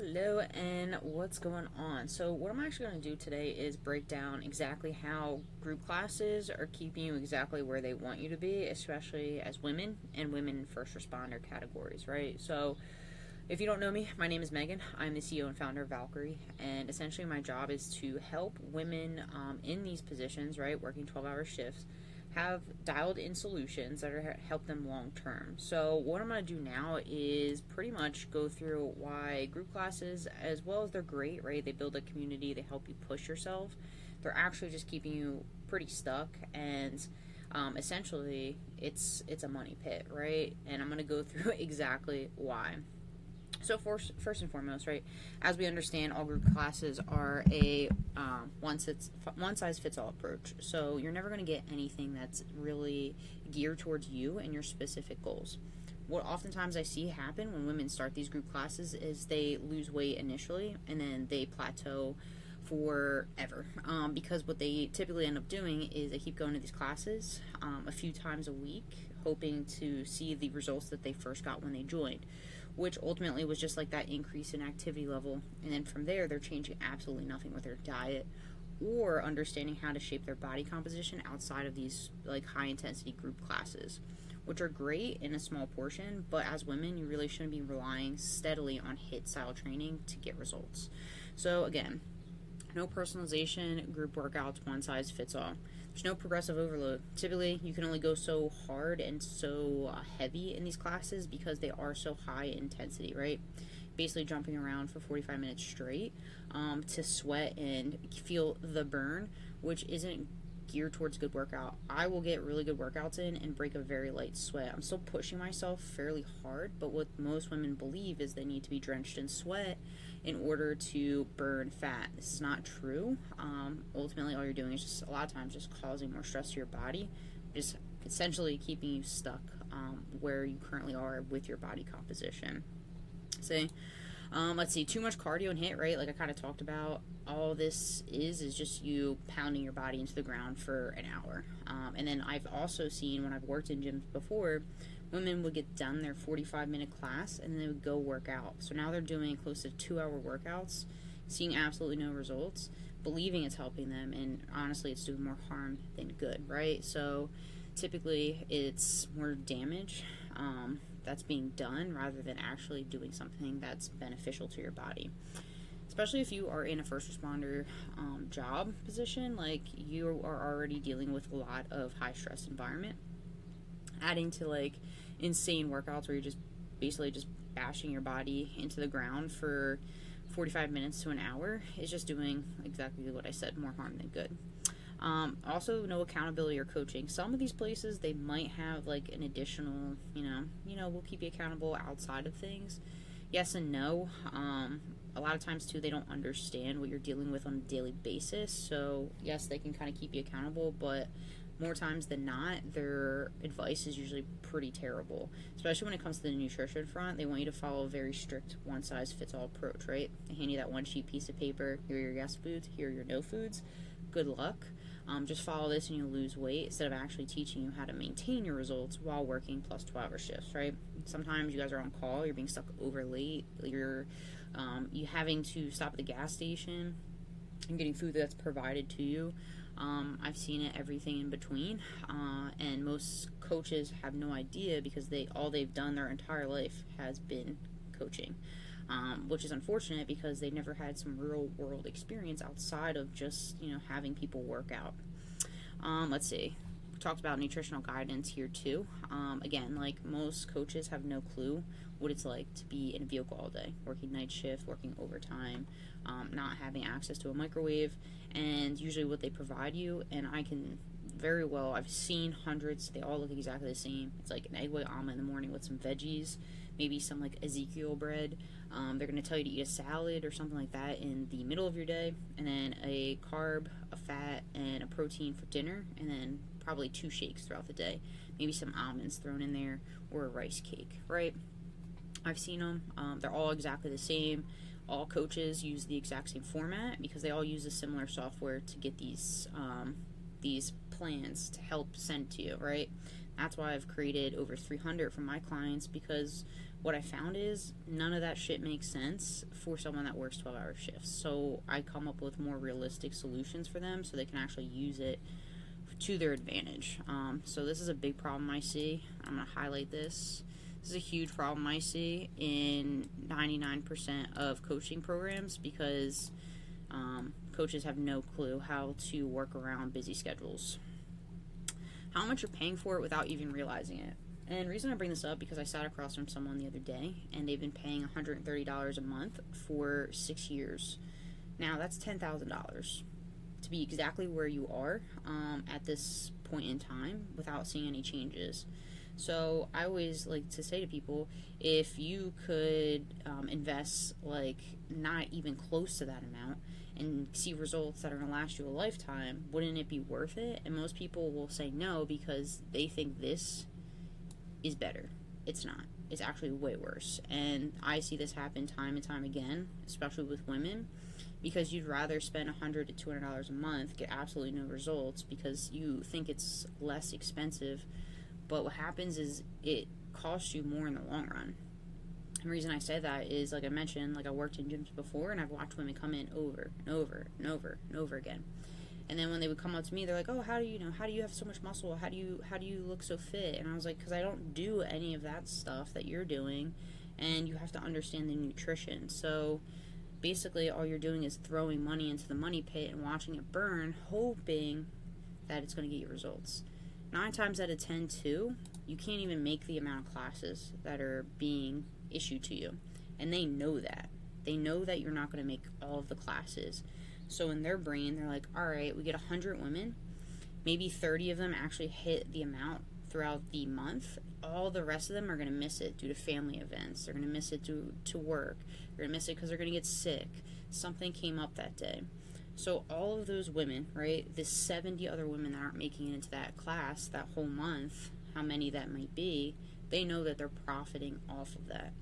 Hello, and what's going on? So, what I'm actually going to do today is break down exactly how group classes are keeping you exactly where they want you to be, especially as women and women first responder categories, right? So, if you don't know me, my name is Megan. I'm the CEO and founder of Valkyrie, and essentially my job is to help women in these positions, right, working 12-hour shifts, have dialed in solutions that are help them long term. So what I'm going to do now is pretty much go through why group classes, as well as they're great, right? They build a community, they help you push yourself. They're actually just keeping you pretty stuck, and essentially it's a money pit, right? And I'm going to go through exactly why. So first and foremost, right, as we understand, all group classes are a one size fits all approach. So you're never going to get anything that's really geared towards you and your specific goals. What oftentimes I see happen when women start these group classes is they lose weight initially and then they plateau forever, because what they typically end up doing is they keep going to these classes a few times a week, hoping to see the results that they first got when they joined, which ultimately was just like that increase in activity level. And then from there, they're changing absolutely nothing with their diet or understanding how to shape their body composition outside of these like high intensity group classes, which are great in a small portion, but as women, you really shouldn't be relying steadily on HIIT style training to get results. So again, no personalization, group workouts, one size fits all. There's no progressive overload. Typically, you can only go so hard and so heavy in these classes because they are so high intensity, right? Basically jumping around for 45 minutes straight to sweat and feel the burn, which isn't geared towards good workout. I will get really good workouts in and break a very light sweat. I'm still pushing myself fairly hard, but what most women believe is they need to be drenched in sweat in order to burn fat. This is not true. Ultimately, all you're doing is just a lot of times just causing more stress to your body, just essentially keeping you stuck where you currently are with your body composition. Say, let's see, too much cardio and HIIT, right? Like I kind of talked about, all this is just you pounding your body into the ground for an hour. And then I've also seen when I've worked in gyms before, women would get done their 45-minute class and then they would go work out. So now they're doing close to 2-hour workouts, seeing absolutely no results, believing it's helping them, and honestly, it's doing more harm than good, right? So typically, it's more damage that's being done rather than actually doing something that's beneficial to your body. Especially if you are in a first responder job position, like you are already dealing with a lot of high stress environment, adding to like insane workouts where you're just basically just bashing your body into the ground for 45 minutes to an hour is just doing exactly what I said, more harm than good. Also, no accountability or coaching. Some of these places, they might have like an additional, we'll keep you accountable outside of things. Yes and no. A lot of times too, they don't understand what you're dealing with on a daily basis. So yes, they can kind of keep you accountable, but more times than not, their advice is usually pretty terrible. Especially when it comes to the nutrition front, they want you to follow a very strict one-size-fits-all approach, right? They hand you that one sheet piece of paper. Here are your yes foods. Here are your no foods. Good luck. Just follow this and you'll lose weight instead of actually teaching you how to maintain your results while working plus 12-hour shifts, right? Sometimes you guys are on call, you're being stuck over late, you're you having to stop at the gas station and getting food that's provided to you. I've seen it, everything in between, and most coaches have no idea because all they've done their entire life has been coaching. Which is unfortunate because they never had some real world experience outside of just having people work out. Let's see, we talked about nutritional guidance here too. Again, like most coaches have no clue what it's like to be in a vehicle all day, working night shift, working overtime, not having access to a microwave, and usually what they provide you, and I've seen hundreds, they all look exactly the same. It's like an egg white omelet in the morning with some veggies, maybe some like Ezekiel bread. They're going to tell you to eat a salad or something like that in the middle of your day, and then a carb, a fat, and a protein for dinner, and then probably 2 shakes throughout the day. Maybe some almonds thrown in there, or a rice cake, right? I've seen them. They're all exactly the same. All coaches use the exact same format because they all use a similar software to get these plans to help send to you, right? That's why I've created over 300 for my clients, because what I found is none of that shit makes sense for someone that works 12-hour shifts. So I come up with more realistic solutions for them so they can actually use it to their advantage. So this is a big problem I see. I'm going to highlight this. This is a huge problem I see in 99% of coaching programs because coaches have no clue how to work around busy schedules. How much you're paying for it without even realizing it. And the reason I bring this up because I sat across from someone the other day and they've been paying $130 a month for 6 years. Now that's $10,000 to be exactly where you are at this point in time without seeing any changes. So I always like to say to people, if you could invest like not even close to that amount and see results that are going to last you a lifetime, wouldn't it be worth it? And most people will say no because they think this is better. It's not. It's actually way worse. And I see this happen time and time again, especially with women, because you'd rather spend $100 to $200 a month, get absolutely no results because you think it's less expensive. But what happens is it costs you more in the long run. And the reason I say that is, like I mentioned, like I worked in gyms before and I've watched women come in over and over and over and over again. And then when they would come up to me, they're like, "Oh, how do you have so much muscle? How do you look so fit?" And I was like, "Because I don't do any of that stuff that you're doing, and you have to understand the nutrition." So basically, all you're doing is throwing money into the money pit and watching it burn, hoping that it's going to get you results. 9 times out of 10, too, you can't even make the amount of classes that are being issued to you, and they know that. They know that you're not going to make all of the classes. So in their brain, they're like, all right, we get 100 women. Maybe 30 of them actually hit the amount throughout the month. All the rest of them are going to miss it due to family events. They're going to miss it due to work. They're going to miss it because they're going to get sick. Something came up that day. So all of those women, right, the 70 other women that aren't making it into that class that whole month, how many that might be, they know that they're profiting off of that.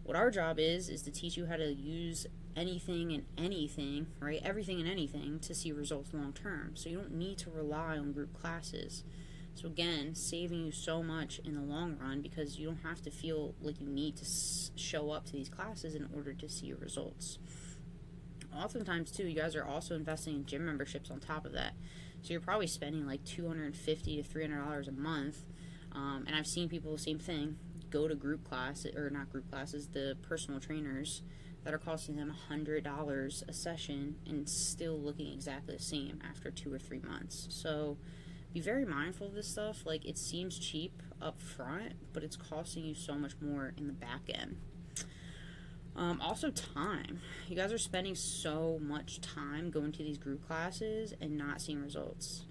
What our job is to teach you how to use anything and anything, right? Everything and anything to see results long term. So you don't need to rely on group classes. So again, saving you so much in the long run because you don't have to feel like you need to show up to these classes in order to see your results. Oftentimes too, you guys are also investing in gym memberships on top of that. So you're probably spending like $250 to $300 a month. And I've seen people, same thing, go to the personal trainers that are costing them $100 a session and still looking exactly the same after 2 or 3 months. So be very mindful of this stuff. Like, it seems cheap up front, but it's costing you so much more in the back end. Also time. You guys are spending so much time going to these group classes and not seeing results.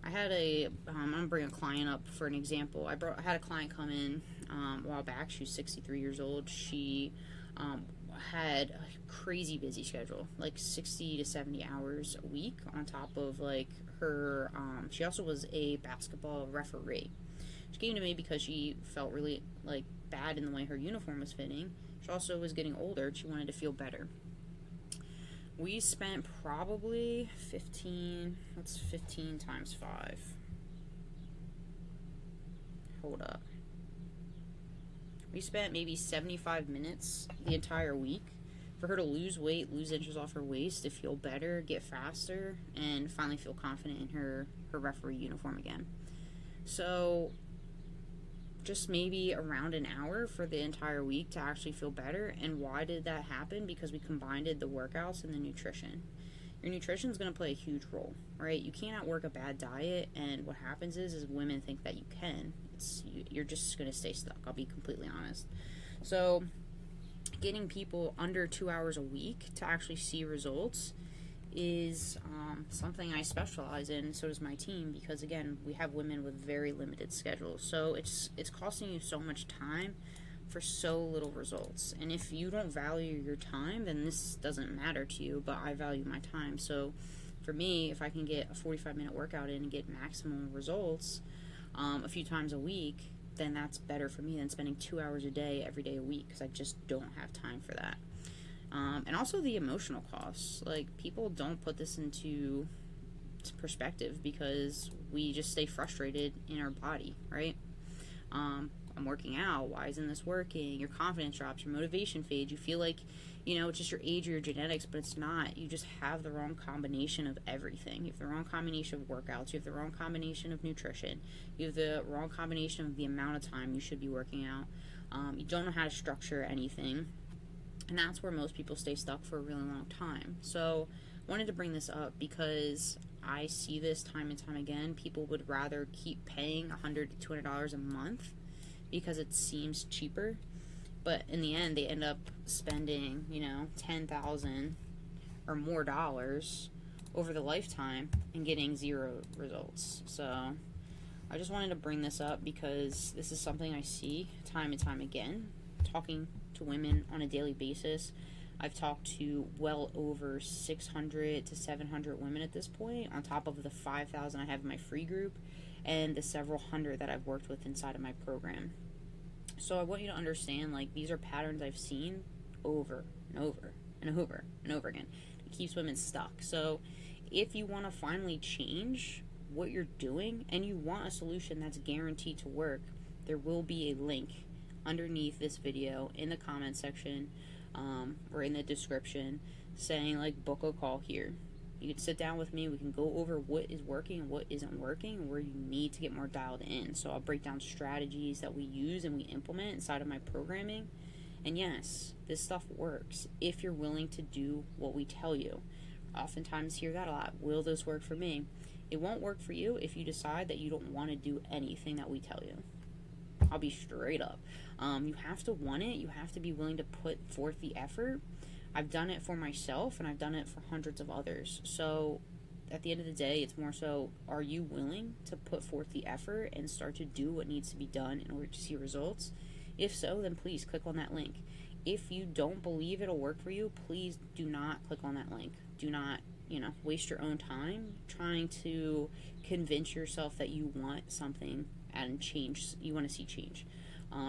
I had I'm going to bring a client up for an example. I had a client come in a while back. She was 63 years old. She had a crazy busy schedule, like 60 to 70 hours a week on top of like her, she also was a basketball referee. She came to me because she felt really like bad in the way her uniform was fitting. She also was getting older. She wanted to feel better. We spent probably 15 times 5. Hold up. We spent maybe 75 minutes the entire week for her to lose weight, lose inches off her waist, to feel better, get faster, and finally feel confident in her referee uniform again. So just maybe around an hour for the entire week to actually feel better. And why did that happen? Because we combined the workouts and the nutrition. Your nutrition is going to play a huge role, right? You can't outwork a bad diet, and what happens is women think that you can. You're just going to stay stuck, I'll be completely honest. So getting people under 2 hours a week to actually see results is something I specialize in. So does my team, because again, we have women with very limited schedules. So it's costing you so much time for so little results. And if you don't value your time, then this doesn't matter to you, but I value my time. So for me, if I can get a 45-minute workout in and get maximum results a few times a week, then that's better for me than spending 2 hours a day every day a week, because I just don't have time for that. And also the emotional costs. Like, people don't put this into perspective because we just stay frustrated in our body, right? I'm working out. Why isn't this working? Your confidence drops, your motivation fades. You feel like, it's just your age or your genetics, but it's not. You just have the wrong combination of everything. You have the wrong combination of workouts. You have the wrong combination of nutrition. You have the wrong combination of the amount of time you should be working out. You don't know how to structure anything. And that's where most people stay stuck for a really long time. So I wanted to bring this up because I see this time and time again. People would rather keep paying $100 to $200 a month because it seems cheaper. But in the end, they end up spending, $10,000 or more dollars over the lifetime and getting zero results. So I just wanted to bring this up because this is something I see time and time again, talking to women on a daily basis. I've talked to well over 600 to 700 women at this point, on top of the 5,000 I have in my free group and the several hundred that I've worked with inside of my program. So I want you to understand, these are patterns I've seen over and over and over and over again. It keeps women stuck. So if you want to finally change what you're doing and you want a solution that's guaranteed to work, there will be a link underneath this video in the comment section or in the description saying book a call here. You can sit down with me. We can go over what is working and what isn't working and where you need to get more dialed in. So I'll break down strategies that we use and we implement inside of my programming. And yes, this stuff works if you're willing to do what we tell you. Oftentimes hear that a lot. Will this work for me? It won't work for you if you decide that you don't want to do anything that we tell you. I'll be straight up. You have to want it. You have to be willing to put forth the effort. I've done it for myself, and I've done it for hundreds of others. So at the end of the day, it's more so, are you willing to put forth the effort and start to do what needs to be done in order to see results? If so, then please click on that link. If you don't believe it'll work for you, please do not click on that link. Do not, waste your own time trying to convince yourself that you want something and change, you want to see change.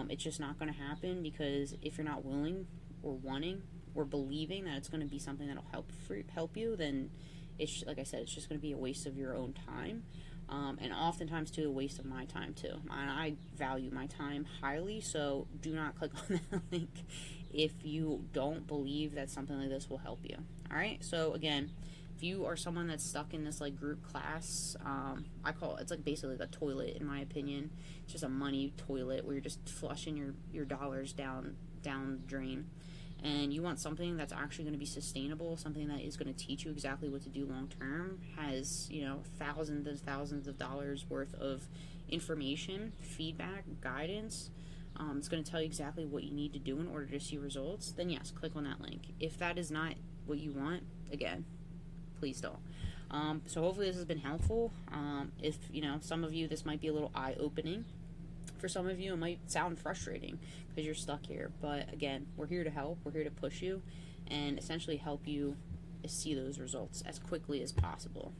It's just not going to happen, because if you're not willing or wanting or believing that it's going to be something that'll help you, then it's, like I said, it's just going to be a waste of your own time, and oftentimes too a waste of my time too. I value my time highly, so do not click on that link if you don't believe that something like this will help you. All right, so again, if you are someone that's stuck in this group class, I call it, it's basically a toilet in my opinion. It's just a money toilet where you're just flushing your dollars down the drain. And you want something that's actually going to be sustainable, something that is going to teach you exactly what to do long term, has, thousands and thousands of dollars worth of information, feedback, guidance. It's going to tell you exactly what you need to do in order to see results. Then yes, click on that link. If that is not what you want, again, please don't. So hopefully this has been helpful. If, some of you, this might be a little eye-opening. For some of you, it might sound frustrating because you're stuck here. But again, we're here to help. We're here to push you and essentially help you see those results as quickly as possible.